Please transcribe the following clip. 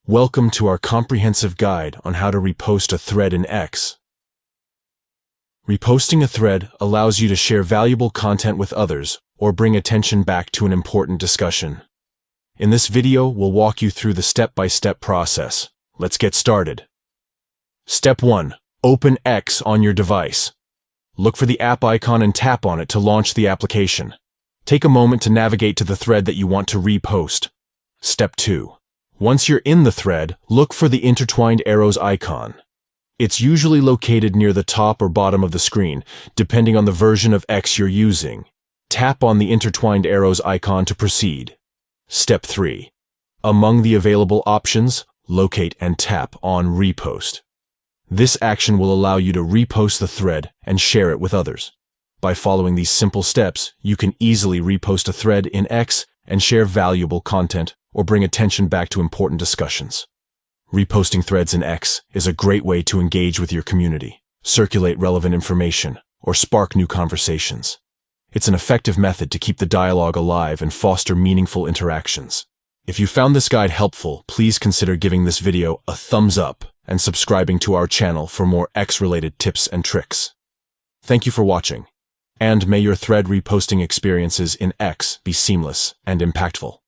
Welcome to our comprehensive guide on how to repost a thread in X. Reposting a thread allows you to share valuable content with others or bring attention back to an important discussion. In this video, we'll walk you through the step-by-step process. Let's get started. Step 1. Open X on your device. Look for the app icon and tap on it to launch the application. Take a moment to navigate to the thread that you want to repost. Step 2. Once you're in the thread, look for the intertwined arrows icon. It's usually located near the top or bottom of the screen, depending on the version of X you're using. Tap on the intertwined arrows icon to proceed. Step 3. Among the available options, locate and tap on Repost. This action will allow you to repost the thread and share it with others. By following these simple steps, you can easily repost a thread in X and share valuable content or bring attention back to important discussions. Reposting threads in X is a great way to engage with your community, circulate relevant information, or spark new conversations. It's an effective method to keep the dialogue alive and foster meaningful interactions. If you found this guide helpful, please consider giving this video a thumbs up and subscribing to our channel for more X-related tips and tricks. Thank you for watching, and may your thread reposting experiences in X be seamless and impactful.